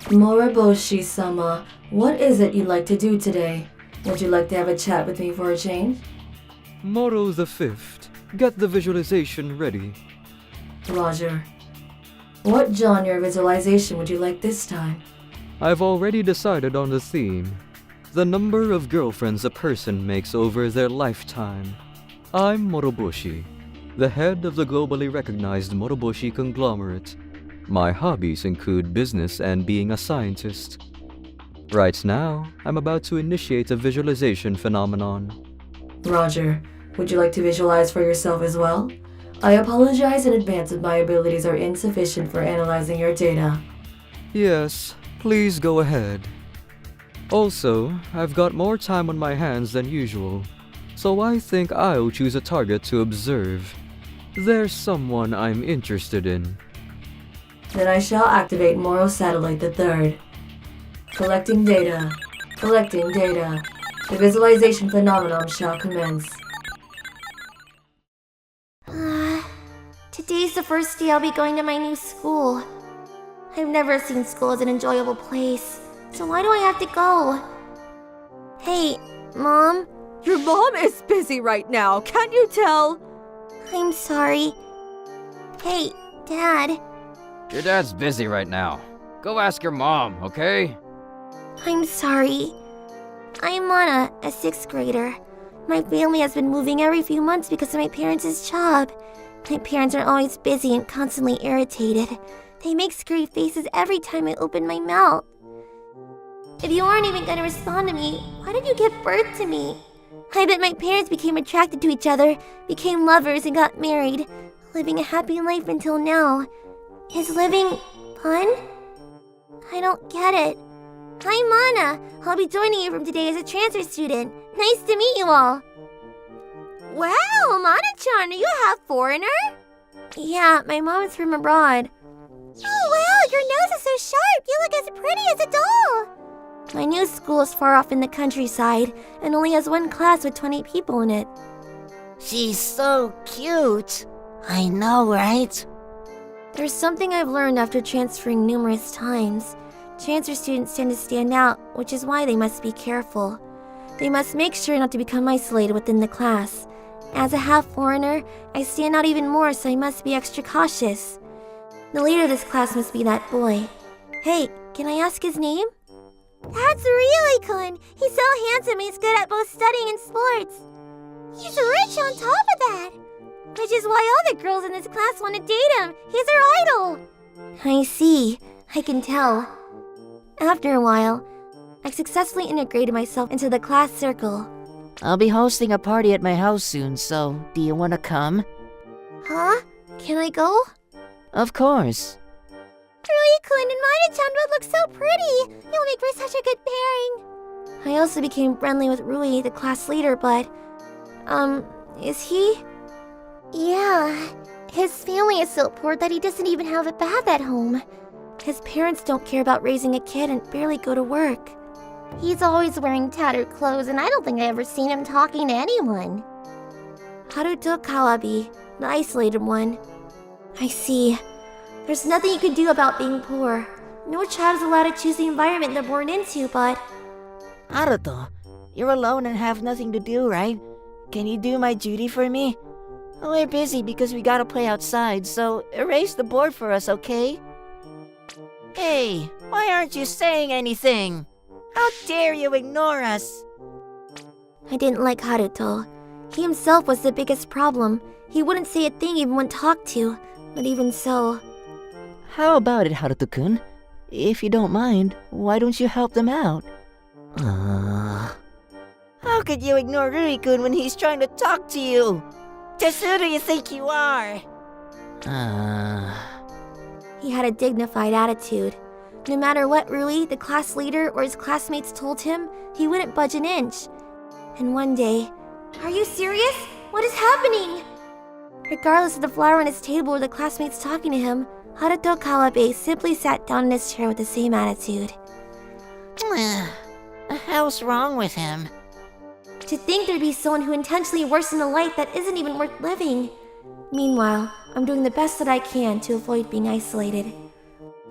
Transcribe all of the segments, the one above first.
Moriboshi-sama, what is it you'd like to do today? Would you like to have a chat with me for a change? Moro the Fifth, get the visualization ready. Roger. What genre visualization would you like this time? I've already decided on the theme. The number of girlfriends a person makes over their lifetime. I'm Moroboshi, the head of the globally recognized Moroboshi conglomerate. My hobbies include business and being a scientist. Right now, I'm about to initiate a visualization phenomenon. Roger. Would you like to visualize for yourself as well? I apologize in advance if my abilities are insufficient for analyzing your data. Yes, please go ahead. Also, I've got more time on my hands than usual, so I think I'll choose a target to observe. There's someone I'm interested in. Then I shall activate Moro Satellite the Third. Collecting data. Collecting data. The visualization phenomenon shall commence. Today's the first day I'll be going to my new school. I've never seen school as an enjoyable place, so why do I have to go? Hey, Mom? Your mom is busy right now, can't you tell? I'm sorry. Hey, Dad. Your dad's busy right now. Go ask your mom, okay? I'm sorry. I'm Mana, a 6th grader. My family has been moving every few months because of my parents' job. My parents are always busy and constantly irritated. They make scary faces every time I open my mouth. If you aren't even gonna respond to me, why did you give birth to me? I bet my parents became attracted to each other, became lovers, and got married, living a happy life until now. Is living fun? I don't get it. Hi, Mana. I'll be joining you from today as a transfer student. Nice to meet you all. Wow, Mana-chan, are you half foreigner? Yeah, my mom is from abroad. Oh wow, your nose is so sharp. You look as pretty as a doll. My new school is far off in the countryside and only has one class with 20 people in it. She's so cute. I know, right? There's something I've learned after transferring numerous times. Transfer students tend to stand out, which is why they must be careful. They must make sure not to become isolated within the class. As a half-foreigner, I stand out even more, so I must be extra cautious. The leader of this class must be that boy. Hey, can I ask his name? That's really Kun. He's so handsome and he's good at both studying and sports. He's rich on top of that. Which is why all the girls in this class want to date him. He's their idol. I see. I can tell. After a while, I successfully integrated myself into the class circle. I'll be hosting a party at my house soon, so do you want to come? Huh? Can I go? Of course. Rui-kun and Mina-chan would look so pretty. You'll make for such a good pairing. I also became friendly with Rui, the class leader, but... is he? Yeah. His family is so poor that he doesn't even have a bath at home. His parents don't care about raising a kid and barely go to work. He's always wearing tattered clothes, and I don't think I've ever seen him talking to anyone. Haruto Kawabe, the isolated one. I see. There's nothing you can do about being poor. No child is allowed to choose the environment they're born into, but... Haruto, you're alone and have nothing to do, right? Can you do my duty for me? We're busy because we gotta play outside, so erase the board for us, okay? Hey, why aren't you saying anything? How dare you ignore us? I didn't like Haruto. He himself was the biggest problem. He wouldn't say a thing even when talked to, but even so... How about it, Haruto-kun? If you don't mind, why don't you help them out? How could you ignore Rui-kun when he's trying to talk to you? Just who do you think you are? He had a dignified attitude. No matter what Rui, the class leader, or his classmates told him, he wouldn't budge an inch. And one day... Are you serious? What is happening? Regardless of the flower on his table or the classmates talking to him, Haruto Kawabe simply sat down in his chair with the same attitude. How's wrong with him? To think there'd be someone who intentionally worsens a life that isn't even worth living. Meanwhile, I'm doing the best that I can to avoid being isolated.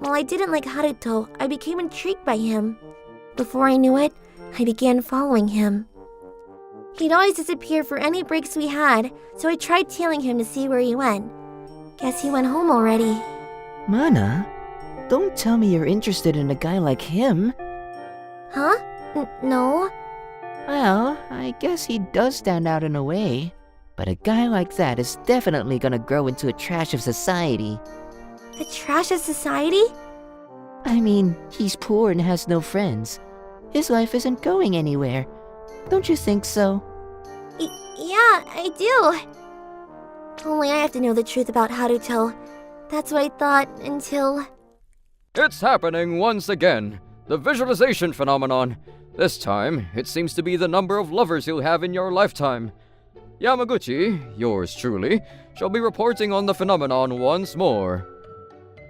While I didn't like Haruto, I became intrigued by him. Before I knew it, I began following him. He'd always disappear for any breaks we had, so I tried tailing him to see where he went. Guess he went home already. Mana, don't tell me you're interested in a guy like him. Huh? No. Well, I guess he does stand out in a way. But a guy like that is definitely gonna grow into a trash of society. A trash of society? I mean, he's poor and has no friends. His life isn't going anywhere. Don't you think so? Yeah, I do. Only I have to know the truth about Haruto. That's what I thought until... It's happening once again. The visualization phenomenon. This time, it seems to be the number of lovers you'll have in your lifetime. Yamaguchi, yours truly, shall be reporting on the phenomenon once more.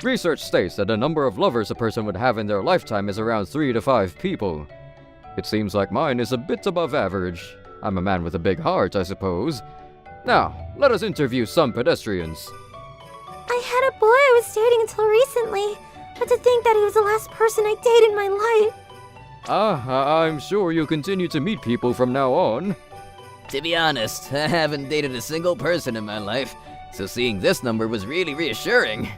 Research states that the number of lovers a person would have in their lifetime is around 3 to 5 people. It seems like mine is a bit above average. I'm a man with a big heart, I suppose. Now, let us interview some pedestrians. I had a boy I was dating until recently, but to think that he was the last person I dated in my life. I'm sure you'll continue to meet people from now on. To be honest, I haven't dated a single person in my life, so seeing this number was really reassuring.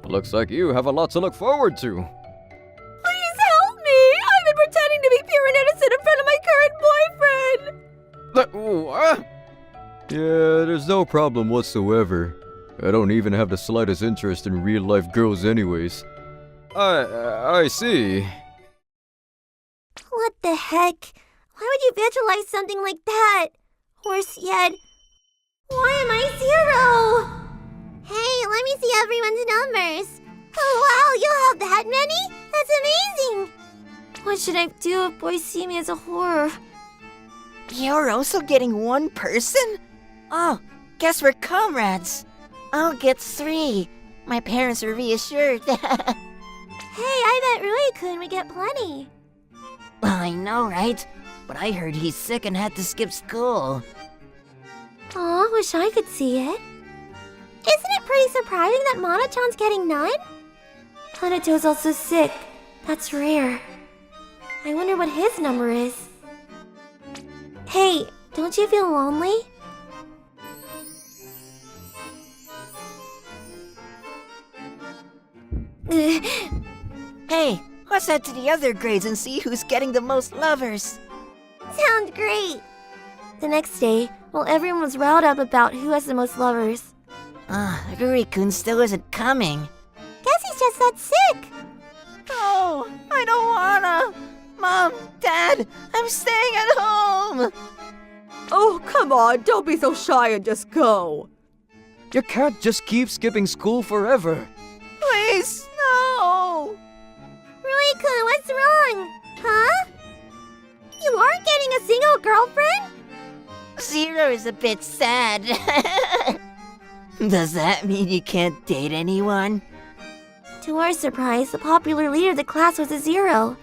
Looks like you have a lot to look forward to. Please help me! I've been pretending to be pure and innocent in front of my current boyfriend! What? Yeah, there's no problem whatsoever. I don't even have the slightest interest in real-life girls anyways. I see. What the heck? Why would you visualize something like that? Worse yet, why am I 0? Hey, let me see everyone's numbers. Oh wow, you have that many? That's amazing! What should I do if boys see me as a whore? You're also getting one person? Oh, guess we're comrades. I'll get 3. My parents are reassured. Hey, I bet Rui-kun would get plenty. Well, I know, right? But I heard he's sick and had to skip school. Aw, wish I could see it. Isn't it pretty surprising that Mana-chan's getting none? Hanato's also sick. That's rare. I wonder what his number is. Hey, don't you feel lonely? Hey, let's head to the other grades and see who's getting the most lovers. Sounds great! The next day, while everyone was riled up about who has the most lovers, Ruri-kun still isn't coming. guess he's just that sick! No, I don't wanna. Mom, Dad, I'm staying at home. Oh, come on, don't be so shy and just go. You can't just keep skipping school forever. Please, no. Rui-kun, what's wrong? Huh? You aren't getting a single girlfriend? 0 is a bit sad. Does that mean you can't date anyone? To our surprise, the popular leader of the class was a 0.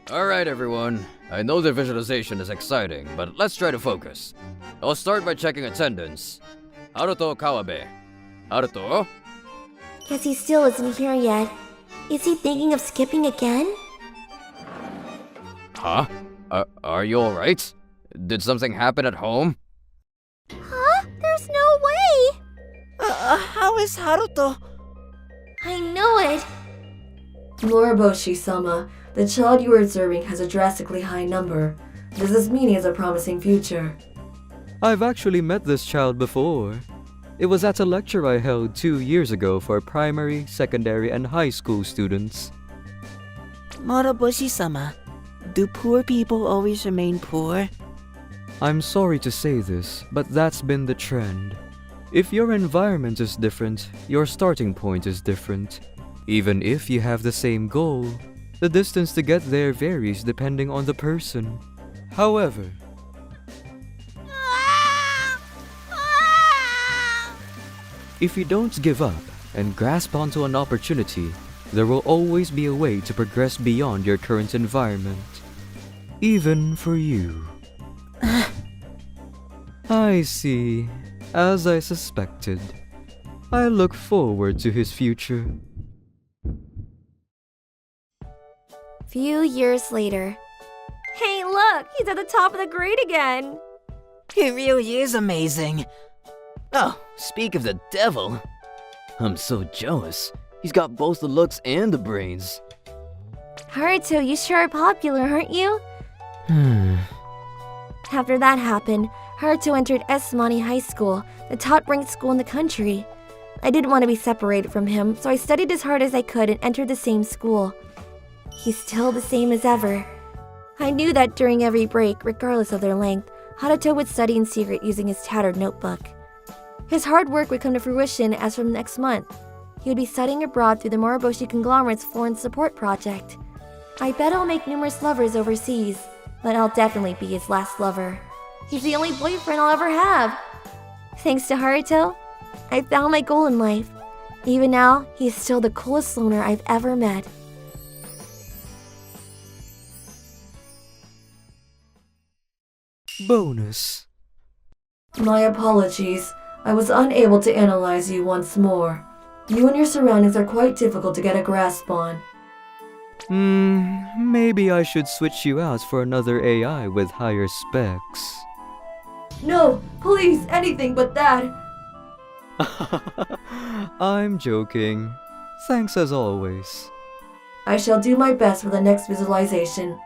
Alright everyone, I know the visualization is exciting, but let's try to focus. I'll start by checking attendance. Haruto Kawabe. Haruto? Guess he still isn't here yet. Is he thinking of skipping again? Huh? Are you alright? Did something happen at home? Huh? There's no way! How is Haruto? I know it! Moroboshi-sama, the child you are observing has a drastically high number. Does this mean he has a promising future? I've actually met this child before. It was at a lecture I held 2 years ago for primary, secondary, and high school students. Moroboshi-sama, do poor people always remain poor? I'm sorry to say this, but that's been the trend. If your environment is different, your starting point is different. Even if you have the same goal, the distance to get there varies depending on the person. However, if you don't give up and grasp onto an opportunity, there will always be a way to progress beyond your current environment. Even for you. I see. As I suspected. I look forward to his future. Few years later. Hey, look! He's at the top of the grade again! He really is amazing. Oh, speak of the devil. I'm so jealous. He's got both the looks and the brains. Haruto, you sure are popular, aren't you? After that happened, Haruto entered Esmani High School, the top-ranked school in the country. I didn't want to be separated from him, so I studied as hard as I could and entered the same school. He's still the same as ever. I knew that during every break, regardless of their length, Haruto would study in secret using his tattered notebook. His hard work would come to fruition as from next month. He would be studying abroad through the Moroboshi conglomerate's foreign support project. I bet I'll make numerous lovers overseas, but I'll definitely be his last lover. He's the only boyfriend I'll ever have. Thanks to Haruto, I found my goal in life. Even now, he's still the coolest loner I've ever met. Bonus. My apologies. I was unable to analyze you once more. You and your surroundings are quite difficult to get a grasp on. Maybe I should switch you out for another AI with higher specs. No, please, anything but that. I'm joking. Thanks as always. I shall do my best for the next visualization.